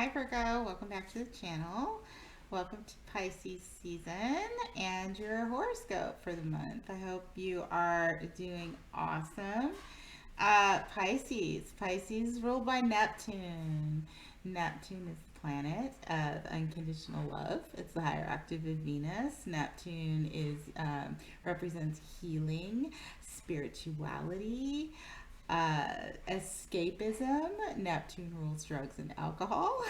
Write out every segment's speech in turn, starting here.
Hi Virgo, welcome back to the channel. Welcome to Pisces season and your horoscope for the month. I hope you are doing awesome. Pisces is ruled by Neptune. Neptune is the planet of unconditional love. It's the higher octave of Venus. Neptune is represents healing, spirituality, escapism. Neptune rules drugs and alcohol.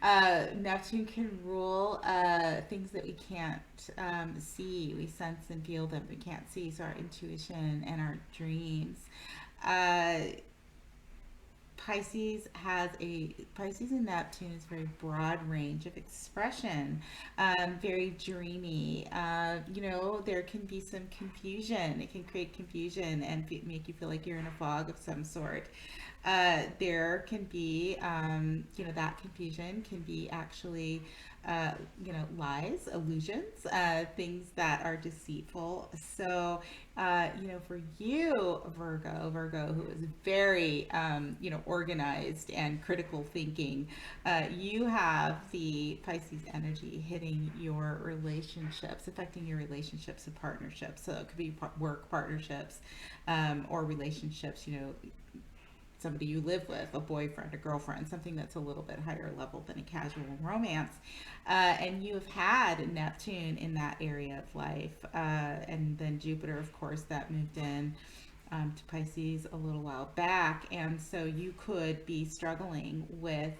Neptune can rule things that we can't see. We sense and feel them. We can't see. So our intuition and our dreams. Uh, Pisces and Neptune is a very broad range of expression, very dreamy. There can be some confusion. It can create confusion and make you feel like you're in a fog of some sort. There can be, that confusion can be actually, lies, illusions, things that are deceitful. So, for you, Virgo, who is very, organized and critical thinking, you have the Pisces energy hitting your relationships, affecting your relationships and partnerships. So it could be work partnerships, or relationships, somebody you live with, a boyfriend, a girlfriend, something that's a little bit higher level than a casual romance. And you have had Neptune in that area of life. And then Jupiter, of course, that moved in to Pisces a little while back. And so you could be struggling with,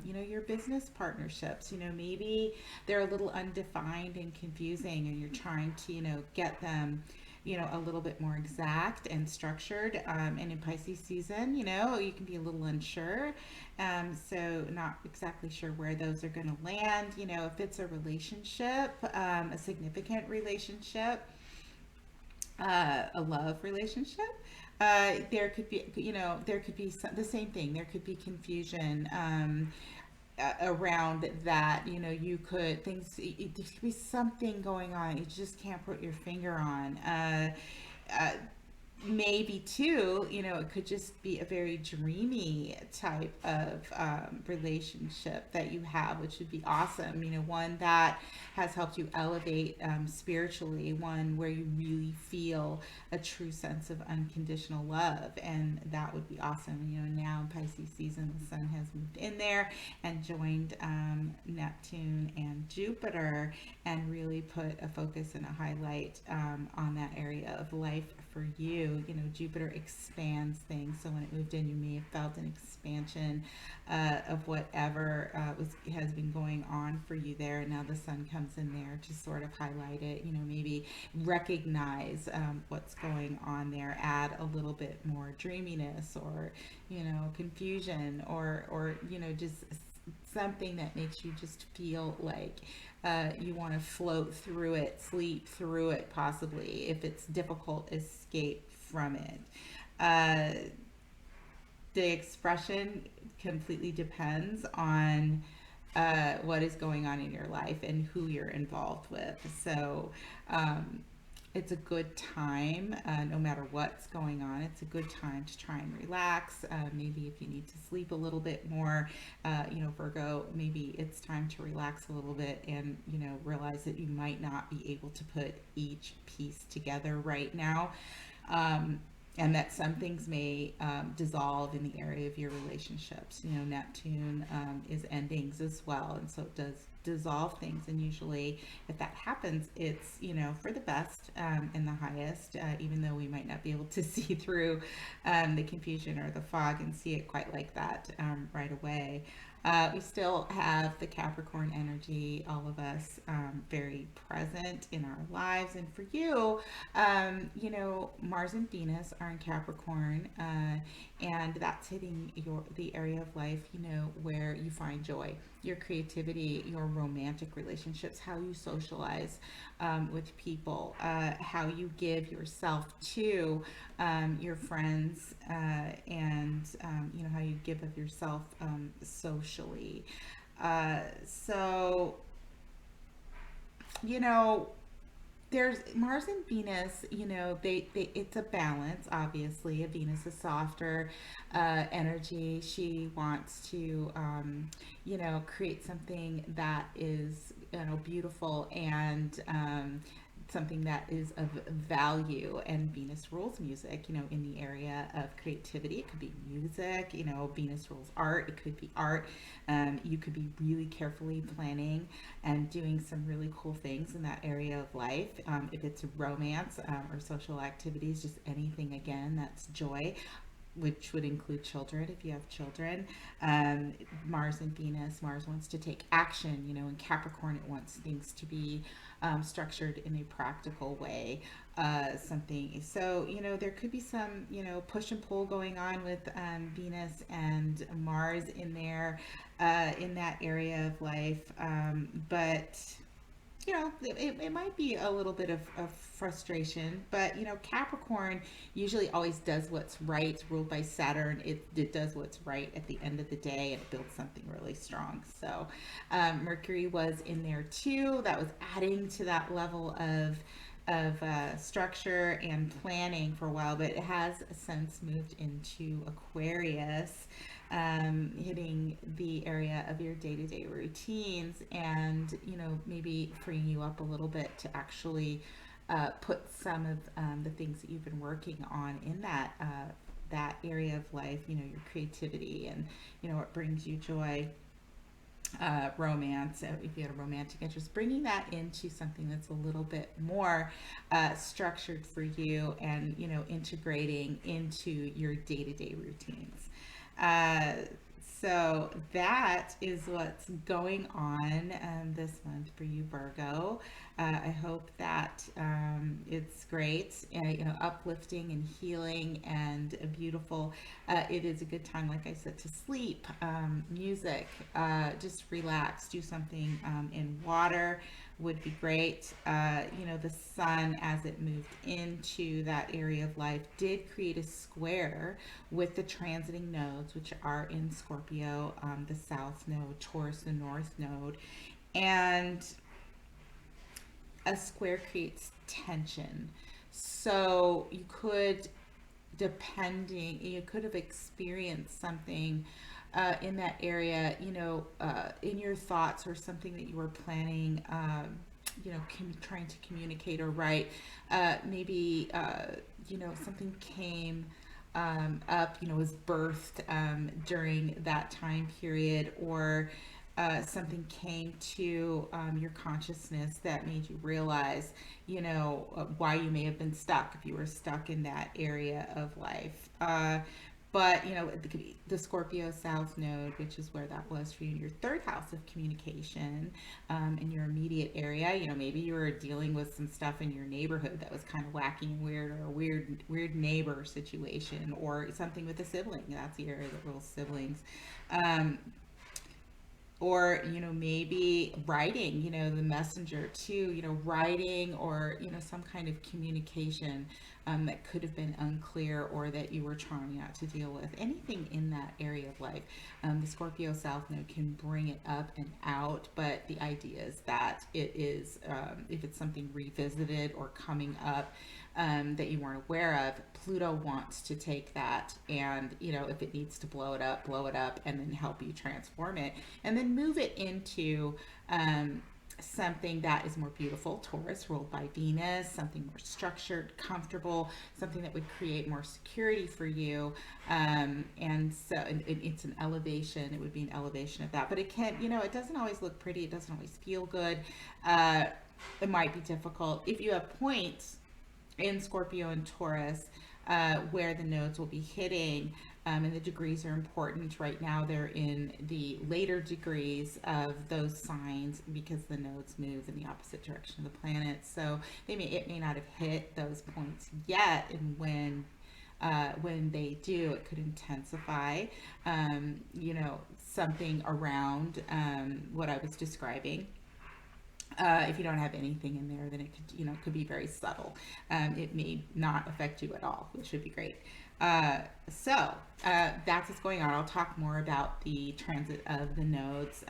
your business partnerships. Maybe they're a little undefined and confusing, and you're trying to, get them a little bit more exact and structured. And in Pisces season, you can be a little unsure. So not exactly sure where those are going to land. If it's a relationship, a significant relationship, a love relationship, there could be, the same thing. There could be confusion. Around that, there could be something going on you just can't put your finger on. Uh, Maybe too, it could just be a very dreamy type of relationship that you have, which would be awesome. One that has helped you elevate spiritually, one where you really feel a true sense of unconditional love, and that would be awesome. Now in Pisces season, the sun has moved in there and joined Neptune and Jupiter, and really put a focus and a highlight on that area of life for you. Jupiter expands things. So when it moved in, you may have felt an expansion of whatever has been going on for you there. And now the sun comes in there to sort of highlight it. Maybe recognize what's going on there. Add a little bit more dreaminess, or confusion, or just something that makes you just feel like you want to float through it, sleep through it, possibly. If it's difficult, escape from it. Uh, the expression completely depends on what is going on in your life and who you're involved with. So, it's a good time, no matter what's going on. It's a good time to try and relax. Maybe if you need to sleep a little bit more, Virgo, maybe it's time to relax a little bit, and, realize that you might not be able to put each piece together right now. And that some things may dissolve in the area of your relationships. Neptune is endings as well, and so it does dissolve things. And usually, if that happens, it's for the best and the highest. Even though we might not be able to see through the confusion or the fog and see it quite like that right away. We still have the Capricorn energy, all of us, very present in our lives. And for you, Mars and Venus are in Capricorn, and that's hitting the area of life, where you find joy, your creativity, your romantic relationships, how you socialize with people, how you give yourself to your friends, and how you give of yourself socially. So, you know, there's Mars and Venus, they it's a balance, obviously. Venus is softer energy. She wants to create something that is, beautiful, and something that is of value. And Venus rules music, in the area of creativity. It could be music, Venus rules art. It could be art. You could be really carefully planning and doing some really cool things in that area of life. If it's romance, or social activities, just anything, again, that's joy, which would include children if you have children. Um, Mars and Venus, Mars wants to take action, in Capricorn, it wants things to be structured in a practical way. So, there could be some, push and pull going on with Venus and Mars in there, in that area of life. But it might be a little bit of frustration, but Capricorn usually always does what's right. It's ruled by Saturn. It does what's right at the end of the day, and it builds something really strong. So Mercury was in there too. That was adding to that level of structure and planning for a while, but it has since moved into Aquarius, hitting the area of your day-to-day routines, and maybe freeing you up a little bit to actually put some of the things that you've been working on in that area of life, your creativity, and what brings you joy, romance, if you had a romantic interest, bringing that into something that's a little bit more structured for you, and integrating into your day-to-day routines. uh, so that is what's going on this month for you, Virgo. I hope that it's great, uplifting and healing and beautiful. It is a good time, like I said, to sleep, music, just relax, do something in water would be great. The sun, as it moved into that area of life, did create a square with the transiting nodes, which are in Scorpio, the South Node, Taurus, the North Node. And a square creates tension. So you could have experienced something in that area, in your thoughts, or something that you were planning, trying to communicate or write. Maybe, something came up, was birthed during that time period, or something came to your consciousness that made you realize, why you may have been stuck, if you were stuck in that area of life. But it could be the Scorpio South Node, which is where that was for you, your third house of communication, in your immediate area. Maybe you were dealing with some stuff in your neighborhood that was kind of wacky and weird, or a weird neighbor situation, or something with a sibling. That's the area that rules siblings. Um, or maybe writing, the messenger too, writing, or some kind of communication that could have been unclear, or that you were trying not to deal with, anything in that area of life. The Scorpio South Node can bring it up and out, but the idea is that it is, if it's something revisited or coming up, that you weren't aware of, Pluto wants to take that, and if it needs to blow it up, and then help you transform it, and then move it into something that is more beautiful. Taurus, ruled by Venus, something more structured, comfortable, something that would create more security for you. And it's an elevation. It would be an elevation of that, but it can't. It doesn't always look pretty. It doesn't always feel good. Uh, it might be difficult if you have points in Scorpio and Taurus, where the nodes will be hitting, and the degrees are important. Right now, they're in the later degrees of those signs, because the nodes move in the opposite direction of the planet. So it may not have hit those points yet, and when they do, it could intensify, something around what I was describing. If you don't have anything in there, then it could be very subtle. It may not affect you at all, which would be great. Uh, so that's what's going on. I'll talk more about the transit of the nodes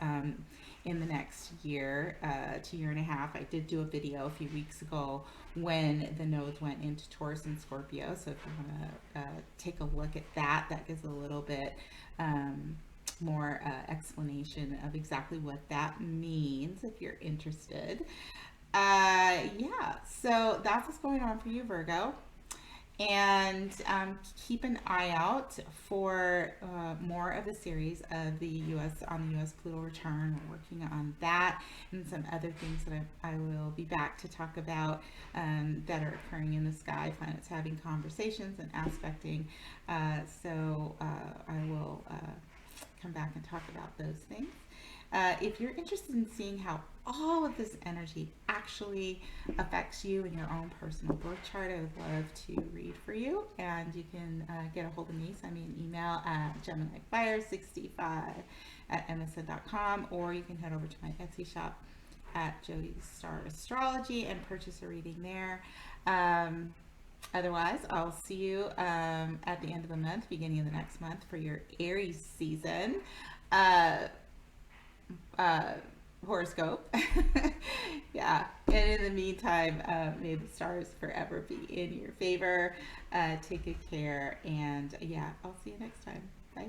in the next year to year and a half. I did do a video a few weeks ago when the nodes went into Taurus and Scorpio. So if you want to take a look at that, that gives a little bit more explanation of exactly what that means if you're interested. Yeah, so that's what's going on for you, Virgo. And keep an eye out for more of the series of the U.S. on the U.S. Pluto return. We're working on that and some other things that I will be back to talk about that are occurring in the sky. Planets having conversations and aspecting. I will come back and talk about those things. If you're interested in seeing how all of this energy actually affects you in your own personal birth chart, I would love to read for you. And you can get a hold of me. Send me an email at GeminiFire65@msn.com, or you can head over to my Etsy shop at Jody Star Astrology and purchase a reading there. Otherwise, I'll see you at the end of the month, beginning of the next month for your Aries season. Uh, Horoscope. Yeah. And in the meantime, may the stars forever be in your favor. Take good care. And yeah, I'll see you next time. Bye.